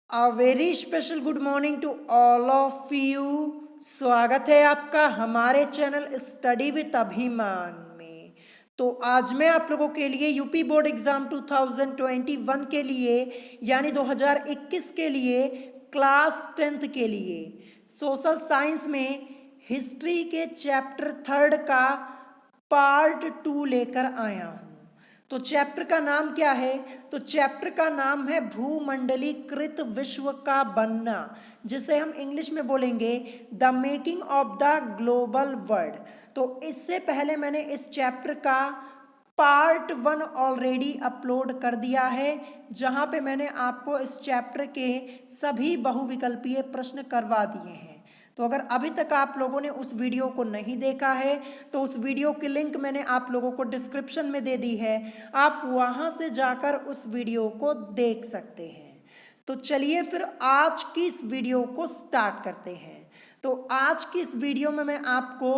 A very special good morning to all of you. स्वागत है आपका हमारे चैनल स्टडी विद अभिमान में। तो आज मैं आप लोगों के लिए यूपी बोर्ड एग्जाम 2021 के लिए यानी 2021 के लिए क्लास 10th के लिए सोशल साइंस में हिस्ट्री के चैप्टर 3 का पार्ट 2 लेकर आया हूँ। तो चैप्टर का नाम क्या है? तो चैप्टर का नाम है भूमंडलीकृत विश्व का बनना, जिसे हम इंग्लिश में बोलेंगे the making of the global world. तो इससे पहले मैंने इस चैप्टर का पार्ट 1 ऑलरेडी अपलोड कर दिया है, जहां पे मैंने आपको इस चैप्टर के सभी बहुविकल्पीय प्रश्न करवा दिए हैं। तो अगर अभी तक आप लोगों ने उस वीडियो को नहीं देखा है तो उस वीडियो की लिंक मैंने आप लोगों को डिस्क्रिप्शन में दे दी है, आप वहां से जाकर उस वीडियो को देख सकते हैं। तो चलिए फिर आज की इस वीडियो को स्टार्ट करते हैं। तो आज की इस वीडियो में मैं आपको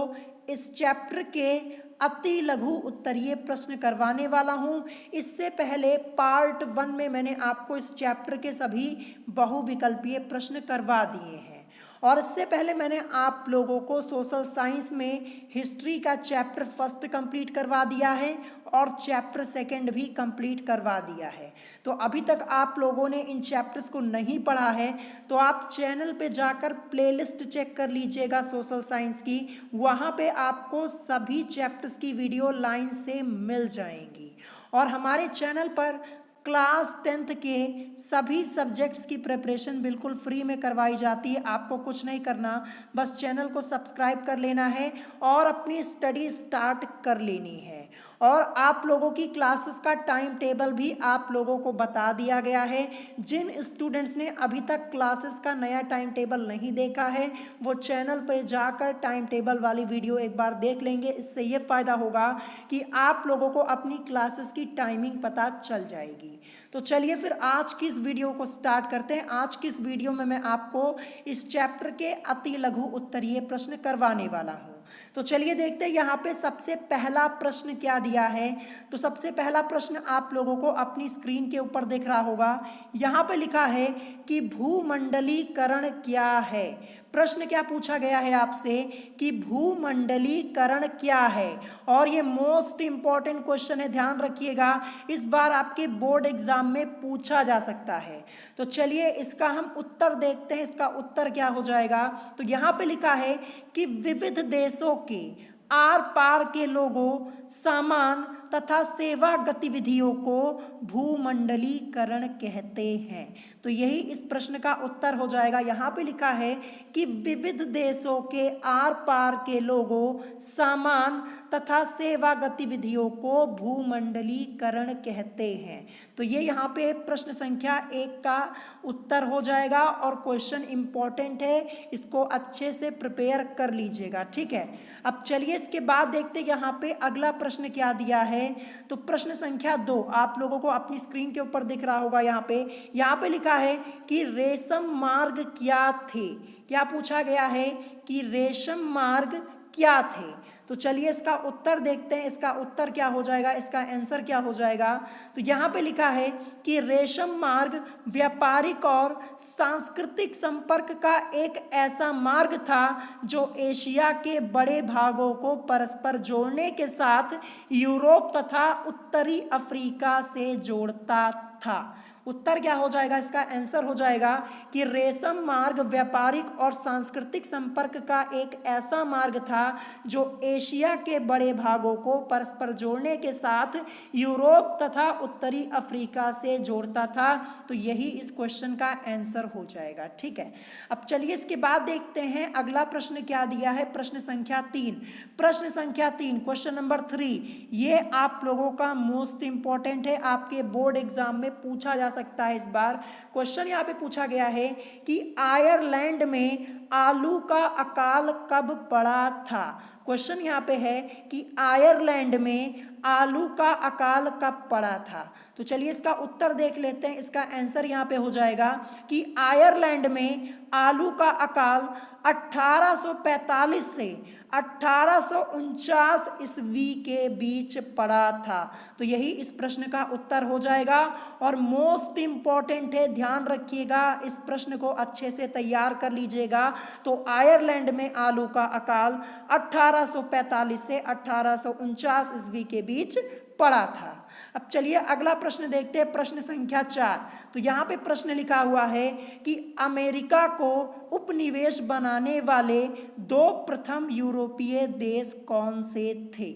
इस चैप्टर के अति लघु उत्तरीय प्रश्न करवाने वाला हूं। इससे पहले पार्ट 1 में मैंने आपको इस चैप्टर के सभी बहुविकल्पीय प्रश्न करवा दिए हैं। और इससे पहले मैंने आप लोगों को सोशल साइंस में हिस्ट्री का चैप्टर 1 कंप्लीट करवा दिया है और चैप्टर 2 भी कंप्लीट करवा दिया है। तो अभी तक आप लोगों ने इन चैप्टर्स को नहीं पढ़ा है तो आप चैनल पे जाकर प्लेलिस्ट चेक कर लीजिएगा सोशल साइंस की, वहाँ पे आपको सभी चैप्टर्स की वीडियो लाइन से मिल जाएंगी। और हमारे चैनल पर क्लास 10th के सभी सब्जेक्ट्स की प्रिपरेशन बिल्कुल फ्री में करवाई जाती है। आपको कुछ नहीं करना, बस चैनल को सब्सक्राइब कर लेना है और अपनी स्टडी स्टार्ट कर लेनी है। और आप लोगों की क्लासेस का टाइम टेबल भी आप लोगों को बता दिया गया है। जिन स्टूडेंट्स ने अभी तक क्लासेस का नया टाइम टेबल नहीं देखा है वो चैनल पर जाकर टाइम टेबल वाली वीडियो एक बार देख लेंगे। इससे ये फ़ायदा होगा कि आप लोगों को अपनी क्लासेस की टाइमिंग पता चल जाएगी। तो चलिए फिर आज की इस वीडियो को स्टार्ट करते हैं। आज की इस वीडियो में मैं आपको इस चैप्टर के अति लघु उत्तरीय प्रश्न करवाने वाला हूं। तो चलिए देखते हैं यहाँ पे सबसे पहला प्रश्न क्या दिया है। तो सबसे पहला प्रश्न आप लोगों को अपनी स्क्रीन के ऊपर दिख रहा होगा। यहाँ पे लिखा है कि भूमंडलीकरण क्या है। प्रश्न क्या पूछा गया है आपसे कि भूमंडलीकरण क्या है। और ये मोस्ट इंपॉर्टेंट क्वेश्चन है, ध्यान रखिएगा, इस बार आपके बोर्ड एग्जाम में पूछा जा सकता है। तो चलिए इसका हम उत्तर देखते हैं। इसका उत्तर क्या हो जाएगा? तो यहाँ पे लिखा है कि विविध देशों के आर पार के लोगों, सामान तथा सेवा गतिविधियों को भूमंडलीकरण कहते हैं। तो यही इस प्रश्न का उत्तर हो जाएगा। यहाँ पे लिखा है कि विविध देशों के आर पार के लोगों, सामान तथा सेवा गतिविधियों को भूमंडलीकरण कहते हैं। तो ये यहाँ पे प्रश्न संख्या 1 का उत्तर हो जाएगा और क्वेश्चन इंपॉर्टेंट है, इसको अच्छे से प्रिपेयर कर लीजिएगा, ठीक है। अब चलिए इसके बाद देखते हैं यहाँ पे अगला प्रश्न क्या दिया है। तो प्रश्न संख्या 2 आप लोगों को अपनी स्क्रीन के ऊपर दिख रहा होगा। यहाँ पे लिखा है कि रेशम मार्ग क्या थे। क्या पूछा गया है कि रेशम मार्ग क्या थे। तो चलिए इसका उत्तर देखते हैं। इसका उत्तर क्या हो जाएगा, इसका आंसर क्या हो जाएगा। तो यहाँ पे लिखा है कि रेशम मार्ग व्यापारिक और सांस्कृतिक संपर्क का एक ऐसा मार्ग था जो एशिया के बड़े भागों को परस्पर जोड़ने के साथ यूरोप तथा उत्तरी अफ्रीका से जोड़ता था। उत्तर क्या हो जाएगा, इसका आंसर हो जाएगा कि रेशम मार्ग व्यापारिक और सांस्कृतिक संपर्क का एक ऐसा मार्ग था जो एशिया के बड़े भागों को परस्पर जोड़ने के साथ यूरोप तथा उत्तरी अफ्रीका से जोड़ता था। तो यही इस क्वेश्चन का आंसर हो जाएगा, ठीक है। अब चलिए इसके बाद देखते हैं अगला प्रश्न क्या दिया है। प्रश्न संख्या 3 प्रश्न संख्या 3 क्वेश्चन नंबर 3 ये आप लोगों का मोस्ट इंपॉर्टेंट है, आपके बोर्ड एग्जाम में पूछा जा सकता है। इस बार क्वेश्चन यहाँ पे पूछा गया है कि आयरलैंड में आलू का अकाल कब पड़ा था। क्वेश्चन यहाँ पे है कि आयरलैंड में आलू का अकाल कब पड़ा था। तो चलिए इसका उत्तर देख लेते हैं। इसका आंसर यहाँ पे हो जाएगा कि आयरलैंड में आलू का अकाल 1845 से 1849 ईस्वी के बीच पड़ा था। तो यही इस प्रश्न का उत्तर हो जाएगा और मोस्ट इंपॉर्टेंट है, ध्यान रखिएगा, इस प्रश्न को अच्छे से तैयार कर लीजिएगा। तो आयरलैंड में आलू का अकाल 1845 से 1849 ईस्वी के बीच पड़ा था। अब चलिए अगला प्रश्न देखते हैं, प्रश्न संख्या 4। तो यहाँ पे प्रश्न लिखा हुआ है कि अमेरिका को उपनिवेश बनाने वाले 2 प्रथम यूरोपीय देश कौन से थे।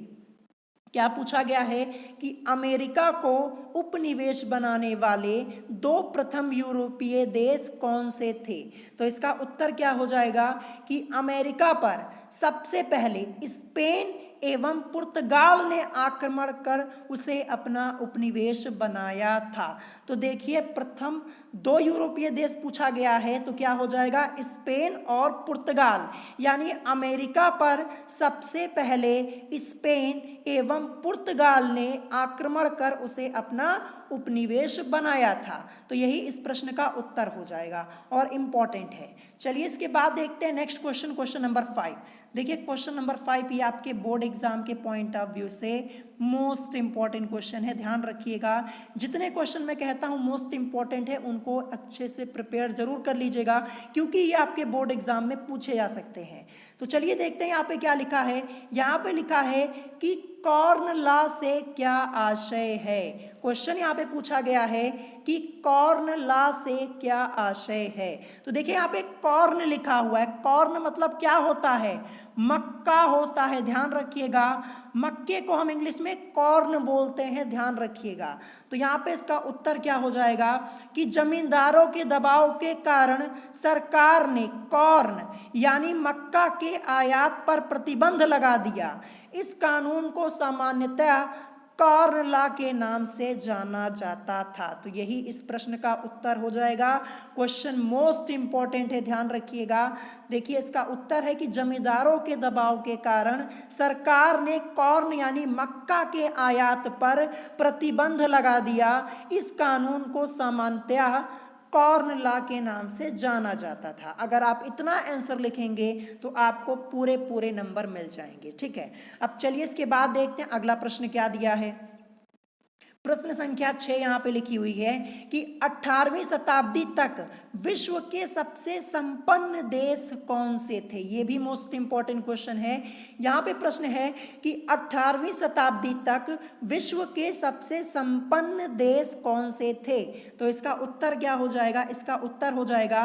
क्या पूछा गया है कि अमेरिका को उपनिवेश बनाने वाले 2 प्रथम यूरोपीय देश कौन से थे। तो इसका उत्तर क्या हो जाएगा कि अमेरिका पर सबसे पहले स्पेन एवं पुर्तगाल ने आक्रमण कर उसे अपना उपनिवेश बनाया था। तो देखिए प्रथम 2 यूरोपीय देश पूछा गया है, तो क्या हो जाएगा स्पेन और पुर्तगाल, यानी अमेरिका पर सबसे पहले स्पेन एवं पुर्तगाल ने आक्रमण कर उसे अपना उपनिवेश बनाया था। तो यही इस प्रश्न का उत्तर हो जाएगा और इम्पॉर्टेंट है। चलिए इसके बाद देखते हैं नेक्स्ट क्वेश्चन, क्वेश्चन नंबर 5। देखिए क्वेश्चन नंबर 5 ये आपके बोर्ड एग्जाम के पॉइंट ऑफ व्यू से मोस्ट इंपॉर्टेंट क्वेश्चन है, ध्यान रखिएगा। जितने क्वेश्चन मैं कहता हूँ मोस्ट इंपॉर्टेंट है उनको अच्छे से प्रिपेयर जरूर कर लीजिएगा, क्योंकि ये आपके बोर्ड एग्जाम में पूछे जा सकते हैं। तो चलिए देखते हैं यहाँ पे क्या लिखा है। यहाँ पे लिखा है कि कॉर्न लॉ से क्या आशय है। क्वेश्चन यहाँ पे पूछा गया है कि कॉर्न लॉ से क्या आशय है। तो देखिए यहाँ पे कॉर्न लिखा हुआ है, कॉर्न मतलब क्या होता है, मक्का होता है, ध्यान रखिएगा। मक्के को हम इंग्लिश में कॉर्न बोलते हैं, ध्यान रखिएगा। तो यहाँ पे इसका उत्तर क्या हो जाएगा कि जमींदारों के दबाव के कारण सरकार ने कॉर्न यानी मक्का के आयात पर प्रतिबंध लगा दिया। इस कानून को सामान्यतः कॉर्न लॉ के नाम से जाना जाता था। तो यही इस प्रश्न का उत्तर हो जाएगा। क्वेश्चन मोस्ट इंपॉर्टेंट है, ध्यान रखिएगा। देखिए इसका उत्तर है कि जमींदारों के दबाव के कारण सरकार ने कॉर्न यानी मक्का के आयात पर प्रतिबंध लगा दिया। इस कानून को सामान्यतः कॉर्न लॉ के नाम से जाना जाता था। अगर आप इतना आंसर लिखेंगे तो आपको पूरे पूरे नंबर मिल जाएंगे, ठीक है। अब चलिए इसके बाद देखते हैं अगला प्रश्न क्या दिया है। प्रश्न संख्या 6 यहाँ पे लिखी हुई है कि 18वीं शताब्दी तक विश्व के सबसे संपन्न देश कौन से थे। ये भी मोस्ट इंपॉर्टेंट क्वेश्चन है। यहाँ पे प्रश्न है कि 18वीं शताब्दी तक विश्व के सबसे संपन्न देश कौन से थे। तो इसका उत्तर क्या हो जाएगा, इसका उत्तर हो जाएगा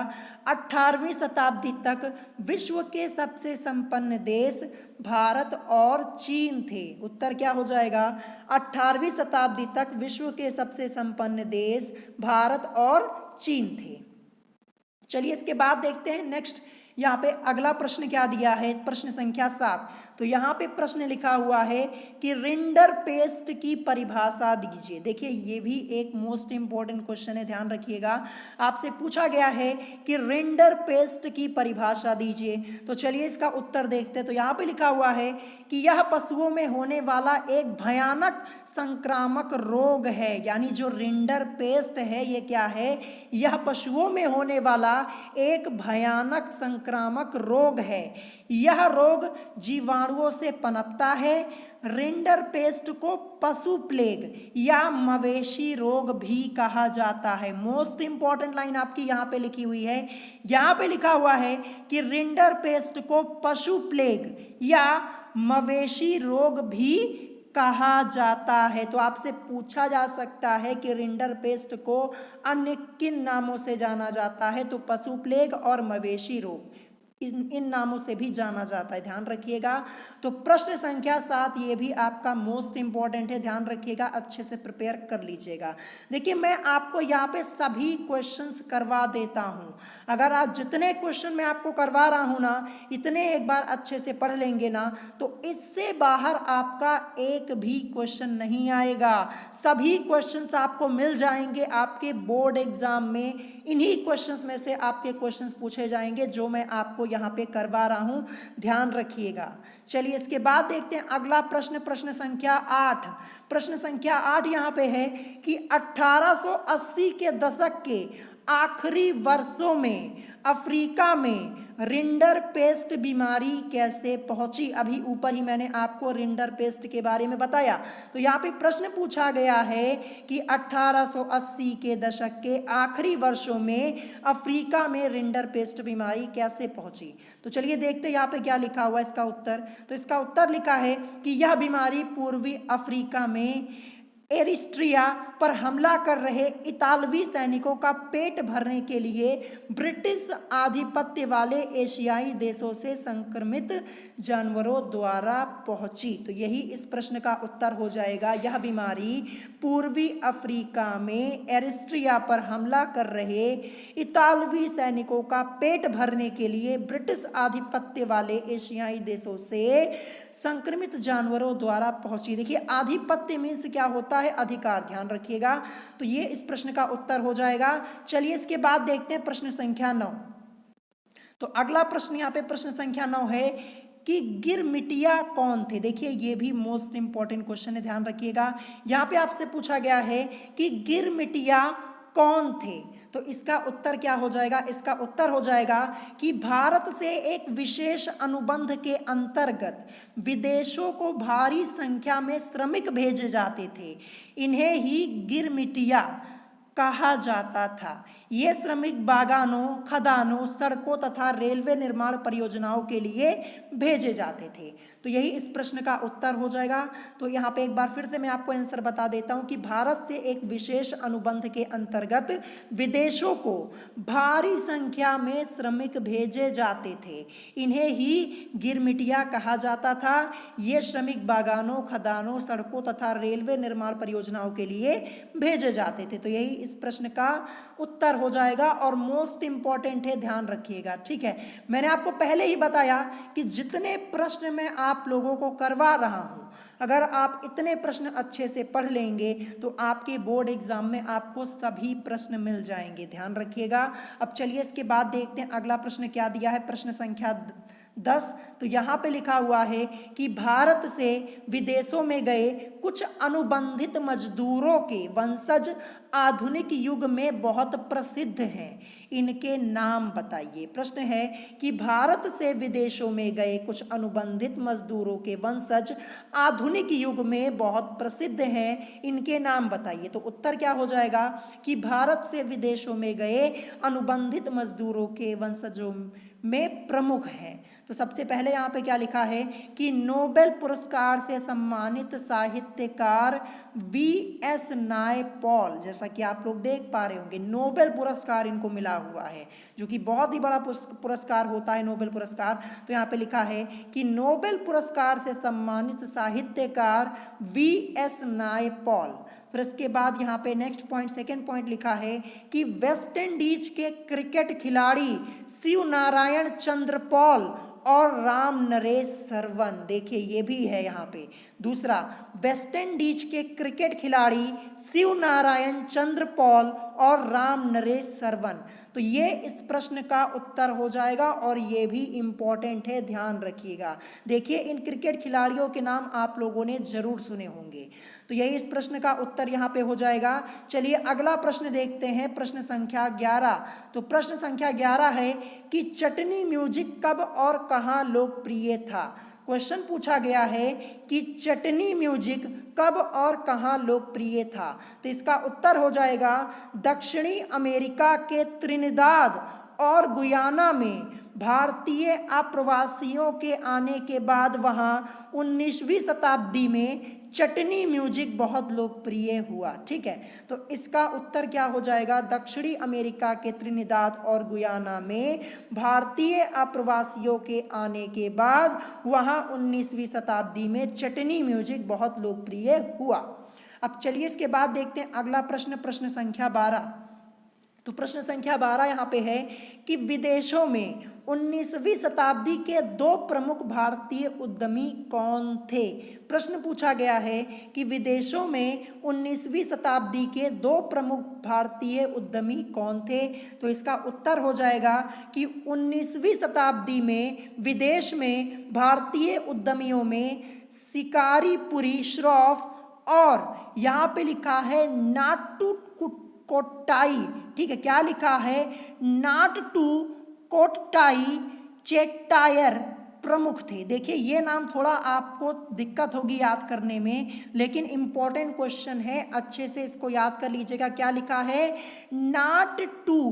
18वीं शताब्दी तक विश्व के सबसे संपन्न देश भारत और चीन थे। उत्तर क्या हो जाएगा, 18वीं शताब्दी तक विश्व के सबसे संपन्न देश भारत और चीन थे। चलिए इसके बाद देखते हैं नेक्स्ट, यहाँ पे अगला प्रश्न क्या दिया है, प्रश्न संख्या 7। तो यहाँ पे प्रश्न लिखा हुआ है कि रिंडरपेस्ट की परिभाषा दीजिए। देखिए ये भी एक मोस्ट इंपॉर्टेंट क्वेश्चन है, ध्यान रखिएगा। आपसे पूछा गया है कि रिंडरपेस्ट की परिभाषा दीजिए। तो चलिए इसका उत्तर देखते हैं। तो यहाँ पे लिखा हुआ है कि यह पशुओं में होने वाला एक भयानक संक्रामक रोग है। यानी जो रिंडरपेस्ट है ये क्या है, यह पशुओं में होने वाला एक भयानक संक्रामक रोग है। यह रोग जीवाणुओं से पनपता है। रिंडरपेस्ट को पशु प्लेग या मवेशी रोग भी कहा जाता है। मोस्ट इंपॉर्टेंट लाइन आपकी यहाँ पे लिखी हुई है। यहाँ पे लिखा हुआ है कि रिंडरपेस्ट को पशु प्लेग या मवेशी रोग भी कहा जाता है। तो आपसे पूछा जा सकता है कि रिंडरपेस्ट को अन्य किन नामों से जाना जाता है। तो पशु प्लेग और मवेशी रोग इन नामों से भी जाना जाता है, ध्यान रखिएगा। तो प्रश्न संख्या 7 ये भी आपका मोस्ट इंपॉर्टेंट है, ध्यान रखिएगा, अच्छे से प्रिपेयर कर लीजिएगा। देखिए मैं आपको यहाँ पे सभी क्वेश्चंस करवा देता हूँ। अगर आप जितने क्वेश्चन मैं आपको करवा रहा हूँ ना, इतने एक बार अच्छे से पढ़ लेंगे ना, तो इससे बाहर आपका एक भी क्वेश्चन नहीं आएगा। सभी क्वेश्चंस आपको मिल जाएंगे आपके बोर्ड एग्जाम में। इन्हीं क्वेश्चंस में से आपके क्वेश्चंस पूछे जाएंगे जो मैं आपको यहाँ पे करवा रहा हूँ, ध्यान रखिएगा। चलिए इसके बाद देखते हैं अगला प्रश्न, प्रश्न संख्या 8। प्रश्न संख्या 8 यहाँ पे है कि 1880 के दशक के आखिरी वर्षों में अफ्रीका में रिंडरपेस्ट बीमारी कैसे पहुंची? अभी ऊपर ही मैंने आपको रिंडरपेस्ट के बारे में बताया। तो यहाँ पे प्रश्न पूछा गया है कि 1880 के दशक के आखिरी वर्षों में अफ्रीका में रिंडरपेस्ट बीमारी कैसे पहुंची। तो चलिए देखते हैं यहाँ पे क्या लिखा हुआ है इसका उत्तर। तो इसका उत्तर लिखा है कि यह बीमारी पूर्वी अफ्रीका में एरिस्ट्रिया पर हमला कर रहे इतालवी सैनिकों का पेट भरने के लिए ब्रिटिश आधिपत्य वाले एशियाई देशों से संक्रमित जानवरों द्वारा पहुंची। तो यही इस प्रश्न का उत्तर हो जाएगा। यह बीमारी पूर्वी अफ्रीका में एरिस्ट्रिया पर हमला कर रहे इतालवी सैनिकों का पेट भरने के लिए ब्रिटिश आधिपत्य वाले एशियाई देशों से संक्रमित जानवरों द्वारा पहुंची। देखिए आधिपत्य मीन्स क्या होता है? अधिकार, ध्यान रखिएगा। तो ये इस प्रश्न का उत्तर हो जाएगा। चलिए इसके बाद देखते हैं प्रश्न संख्या 9। तो अगला प्रश्न यहाँ पे प्रश्न संख्या 9 है कि गिरमिटिया कौन थे। देखिए ये भी मोस्ट इंपॉर्टेंट क्वेश्चन है, ध्यान रखिएगा। यहाँ पे आपसे पूछा गया है कि गिरमिटिया कौन थे। तो इसका उत्तर क्या हो जाएगा? इसका उत्तर हो जाएगा कि भारत से एक विशेष अनुबंध के अंतर्गत विदेशों को भारी संख्या में श्रमिक भेजे जाते थे। इन्हें ही गिरमिटिया कहा जाता था। ये श्रमिक बागानों, खदानों, सड़कों तथा रेलवे निर्माण परियोजनाओं के लिए भेजे जाते थे। तो यही इस प्रश्न का उत्तर हो जाएगा। तो यहाँ पे एक बार फिर से मैं आपको आंसर बता देता हूँ कि भारत से एक विशेष अनुबंध के अंतर्गत विदेशों को भारी संख्या में श्रमिक भेजे जाते थे। इन्हें ही गिरमिटिया कहा जाता था। ये श्रमिक बागानों, खदानों, सड़कों तथा रेलवे निर्माण परियोजनाओं के लिए भेजे जाते थे। तो यही इस प्रश्न का उत्तर हो जाएगा और मोस्ट इंपॉर्टेंट है, ध्यान रखिएगा। ठीक है, मैंने आपको पहले ही बताया कि जितने प्रश्न मैं आप लोगों को करवा रहा हूं, अगर आप इतने प्रश्न अच्छे से पढ़ लेंगे तो आपके बोर्ड एग्जाम में आपको सभी प्रश्न मिल जाएंगे, ध्यान रखिएगा। अब चलिए इसके बाद देखते हैं अगला प्रश्न क्या दिया है, प्रश्न संख्या 10। तो यहाँ पे लिखा हुआ है कि भारत से विदेशों में गए कुछ अनुबंधित मजदूरों के वंशज आधुनिक युग में बहुत प्रसिद्ध हैं। इनके नाम बताइए। प्रश्न है कि भारत से विदेशों में गए कुछ अनुबंधित मजदूरों के वंशज आधुनिक युग में बहुत प्रसिद्ध हैं, इनके नाम बताइए। तो उत्तर क्या हो जाएगा कि भारत से विदेशों में गए अनुबंधित मजदूरों के वंशजों में प्रमुख हैं। तो सबसे पहले यहाँ पे क्या लिखा है कि नोबेल पुरस्कार से सम्मानित साहित्यकार वी.एस. नायपॉल, जैसा कि आप लोग देख पा रहे होंगे नोबेल पुरस्कार इनको मिला हुआ है, जो कि बहुत ही बड़ा पुरस्कार होता है नोबेल पुरस्कार। तो यहाँ पे लिखा है कि नोबेल पुरस्कार से सम्मानित साहित्यकार वी.एस. नायपॉल। फिर इसके बाद यहाँ पे नेक्स्ट पॉइंट, सेकेंड पॉइंट लिखा है कि वेस्ट इंडीज के क्रिकेट खिलाड़ी शिव नारायण चंद्र पॉल और राम नरेश सरवन। देखिए ये भी है यहाँ पे। दूसरा, वेस्ट इंडीज के क्रिकेट खिलाड़ी शिव नारायण चंद्र पॉल और राम नरेश सरवन। तो ये इस प्रश्न का उत्तर हो जाएगा और ये भी इंपॉर्टेंट है, ध्यान रखिएगा। देखिए इन क्रिकेट खिलाड़ियों के नाम आप लोगों ने जरूर सुने होंगे। तो यही इस प्रश्न का उत्तर यहाँ पे हो जाएगा। चलिए अगला प्रश्न देखते हैं, प्रश्न संख्या 11। तो प्रश्न संख्या 11 है कि चटनी म्यूजिक कब और कहाँ लोकप्रिय था। क्वेश्चन पूछा गया है कि चटनी म्यूजिक कब और कहाँ लोकप्रिय था। तो इसका उत्तर हो जाएगा दक्षिणी अमेरिका के त्रिनिदाद और गुयाना में भारतीय अप्रवासियों के आने के बाद वहाँ 19वीं शताब्दी में चटनी म्यूजिक बहुत लोकप्रिय हुआ। ठीक है, तो इसका उत्तर क्या हो जाएगा? दक्षिणी अमेरिका के त्रिनिदाद और गुयाना में भारतीय अप्रवासियों के आने के बाद वहाँ 19वीं शताब्दी में चटनी म्यूजिक बहुत लोकप्रिय हुआ। अब चलिए इसके बाद देखते हैं अगला प्रश्न, प्रश्न संख्या 12। तो प्रश्न संख्या 12 यहाँ पे है कि विदेशों में 19वीं शताब्दी के दो प्रमुख भारतीय उद्यमी कौन थे। प्रश्न पूछा गया है कि विदेशों में 19वीं शताब्दी के दो प्रमुख भारतीय उद्यमी कौन थे। तो इसका उत्तर हो जाएगा कि 19वीं शताब्दी में विदेश में भारतीय उद्यमियों में शिकारीपुरी श्रॉफ और यहाँ पे लिखा है नाटू कोट्टाई। ठीक है, क्या लिखा है? नाट टू कोटटाई चेट्टायर प्रमुख थे। देखिए ये नाम थोड़ा आपको दिक्कत होगी याद करने में, लेकिन इंपॉर्टेंट क्वेश्चन है, अच्छे से इसको याद कर लीजिएगा। क्या लिखा है? नाट टू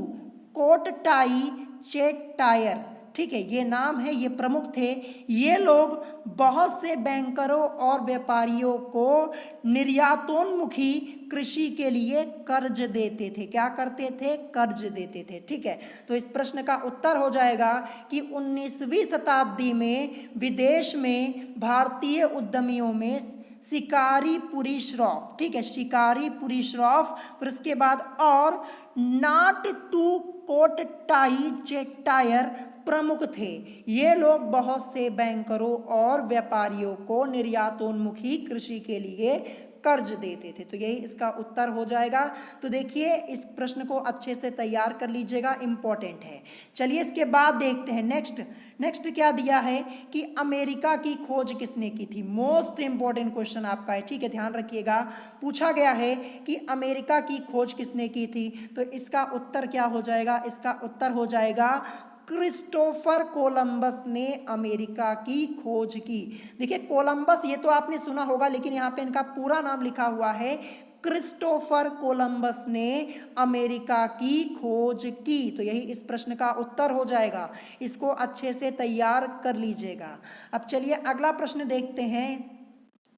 कोटटाई चेट्टायर, ठीक है, ये नाम है, ये प्रमुख थे। ये लोग बहुत से बैंकरों और व्यापारियों को निर्यातोन्मुखी कृषि के लिए कर्ज देते थे। क्या करते थे? कर्ज देते थे। ठीक है, तो इस प्रश्न का उत्तर हो जाएगा कि 19वीं शताब्दी में विदेश में भारतीय उद्यमियों में शिकारीपुरी श्रॉफ, ठीक है, शिकारीपुरी श्रॉफ, फिर उसके बाद और नाट टू कोटटाई चेट्टायर प्रमुख थे। ये लोग बहुत से बैंकरों और व्यापारियों को निर्यातोन्मुखी कृषि के लिए कर्ज देते थे। तो यही इसका उत्तर हो जाएगा। तो देखिए इस प्रश्न को अच्छे से तैयार कर लीजिएगा, इंपॉर्टेंट है। चलिए इसके बाद देखते हैं नेक्स्ट क्या दिया है कि अमेरिका की खोज किसने की थी। मोस्ट इंपॉर्टेंट क्वेश्चन आपका है, ठीक है, ध्यान रखिएगा। पूछा गया है कि अमेरिका की खोज किसने की थी, तो इसका उत्तर क्या हो जाएगा? इसका उत्तर हो जाएगा क्रिस्टोफर कोलंबस ने अमेरिका की खोज की। देखिए कोलंबस ये तो आपने सुना होगा, लेकिन यहाँ पे इनका पूरा नाम लिखा हुआ है क्रिस्टोफर कोलंबस ने अमेरिका की खोज की। तो यही इस प्रश्न का उत्तर हो जाएगा, इसको अच्छे से तैयार कर लीजिएगा। अब चलिए अगला प्रश्न देखते हैं।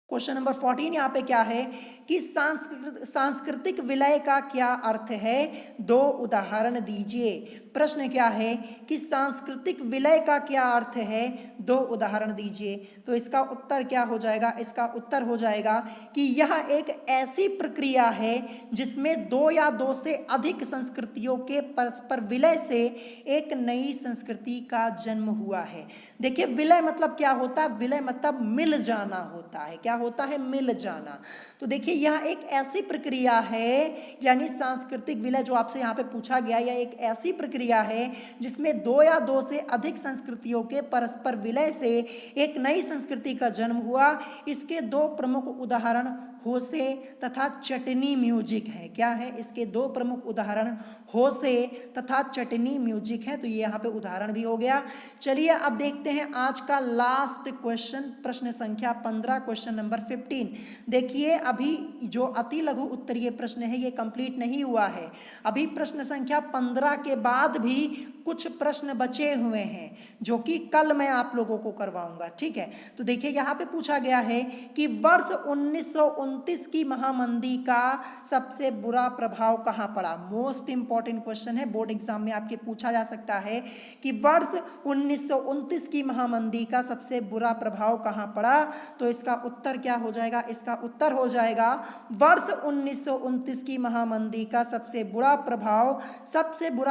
क्वेश्चन नंबर 14 यहाँ पे क्या है कि सांस्कृतिक विलय का क्या अर्थ है? 2 उदाहरण दीजिए। प्रश्न क्या है कि सांस्कृतिक विलय का क्या अर्थ है? 2 उदाहरण दीजिए। तो इसका उत्तर क्या हो जाएगा? इसका उत्तर हो जाएगा कि यह एक ऐसी प्रक्रिया है जिसमें 2 या 2 से अधिक संस्कृतियों के परस्पर विलय से एक नई संस्कृति का जन्म हुआ है। देखिए विलय मतलब क्या होता है? विलय मतलब मिल जाना होता है। क्या होता है? मिल जाना। तो देखिए यह एक ऐसी प्रक्रिया है, यानी सांस्कृतिक विलय जो आपसे यहाँ पे पूछा गया, यह एक ऐसी प्रक्रिया है जिसमें 2 या 2 से अधिक संस्कृतियों के परस्पर विलय से एक नई संस्कृति का जन्म हुआ। इसके 2 प्रमुख उदाहरण होसे तथा चटनी म्यूजिक है। क्या है? इसके 2 प्रमुख उदाहरण होसे तथा चटनी म्यूजिक है। तो ये यहाँ पे उदाहरण भी हो गया। चलिए अब देखते हैं आज का लास्ट क्वेश्चन, प्रश्न संख्या 15, क्वेश्चन नंबर 15। देखिए अभी जो अति लघु उत्तरीय प्रश्न है ये कंप्लीट नहीं हुआ है। अभी प्रश्न संख्या 15 के बाद भी कुछ प्रश्न बचे हुए हैं जो कि कल मैं आप लोगों को करवाऊंगा। ठीक है, तो देखिए यहाँ पे पूछा गया है कि वर्ष 1929 की महामंदी का सबसे बुरा प्रभाव कहाँ पड़ा। मोस्ट इंपॉर्टेंट क्वेश्चन है, बोर्ड एग्जाम में आपके पूछा जा सकता है कि वर्ष 1929 की महामंदी का सबसे बुरा प्रभाव कहाँ पड़ा। तो इसका उत्तर क्या हो जाएगा? इसका उत्तर हो जाएगा वर्ष 1929 की महामंदी का सबसे बुरा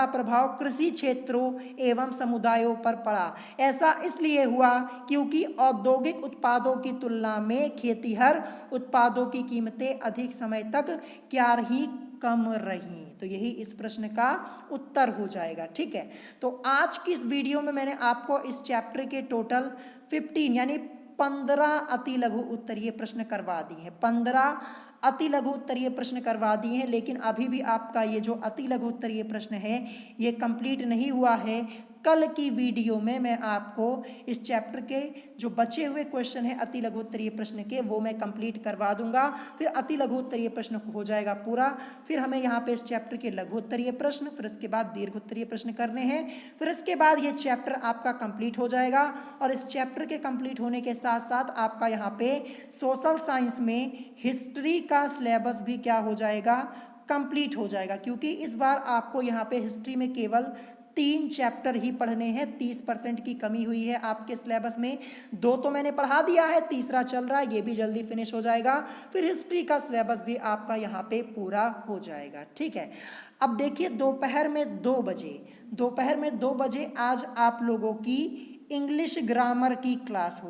प्रभाव कृषि क्षेत्रों एवं समुदायों पर पड़ा। ऐसा इसलिए हुआ क्योंकि औद्योगिक उत्पादों की तुलना में खेतीहर उत्पादों की कीमतें अधिक समय तक क्या रही? कम रही। तो यही इस प्रश्न का उत्तर हो जाएगा। ठीक है, तो आज की इस वीडियो में मैंने आपको इस चैप्टर के टोटल 15 यानी 15 अति लघु उत्तरीय प्रश्न करवा दिए हैं। 15 अति लघु उत्तरीय प्रश्न करवा दिए हैं, लेकिन अभी भी आपका ये जो अति लघु उत्तरीय प्रश्न है ये कंप्लीट नहीं हुआ है। कल की वीडियो में मैं आपको इस चैप्टर के जो बचे हुए क्वेश्चन है अति लघु उत्तरीय प्रश्न के, वो मैं कंप्लीट करवा दूंगा। फिर अति लघु उत्तरीय प्रश्न हो जाएगा पूरा। फिर हमें यहाँ पे इस चैप्टर के लघु उत्तरीय प्रश्न, फिर इसके बाद दीर्घ उत्तरीय प्रश्न करने हैं। फिर इसके बाद ये चैप्टर आपका कंप्लीट हो जाएगा। और इस चैप्टर के कंप्लीट होने के साथ साथ आपका यहाँ पे सोशल साइंस में हिस्ट्री का सिलेबस भी क्या हो जाएगा? कंप्लीट हो जाएगा, क्योंकि इस बार आपको यहाँ पे हिस्ट्री में केवल 3 चैप्टर ही पढ़ने हैं। 30% की कमी हुई है आपके सिलेबस में। 2 तो मैंने पढ़ा दिया है, तीसरा चल रहा है, ये भी जल्दी फिनिश हो जाएगा। फिर हिस्ट्री का सिलेबस भी आपका यहाँ पे पूरा हो जाएगा। ठीक है, अब देखिए दोपहर में 2 बजे आज आप लोगों की इंग्लिश ग्रामर की क्लास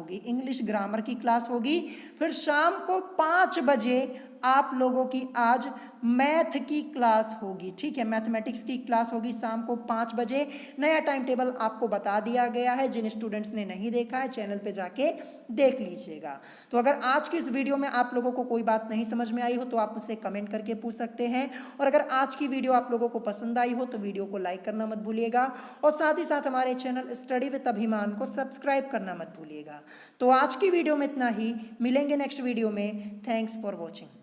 होगी। फिर शाम को 5 बजे आप लोगों की आज मैथ की क्लास होगी, ठीक है, मैथमेटिक्स की क्लास होगी शाम को 5 बजे। नया टाइम टेबल आपको बता दिया गया है, जिन स्टूडेंट्स ने नहीं देखा है चैनल पे जाके देख लीजिएगा। तो अगर आज की इस वीडियो में आप लोगों को कोई बात नहीं समझ में आई हो तो आप मुझसे कमेंट करके पूछ सकते हैं, और अगर आज की वीडियो आप लोगों को पसंद आई हो तो वीडियो को लाइक करना मत भूलिएगा, और साथ ही साथ हमारे चैनल स्टडी विद अभिमान को सब्सक्राइब करना मत भूलिएगा। तो आज की वीडियो में इतना ही, मिलेंगे नेक्स्ट वीडियो में। Thanks for watching.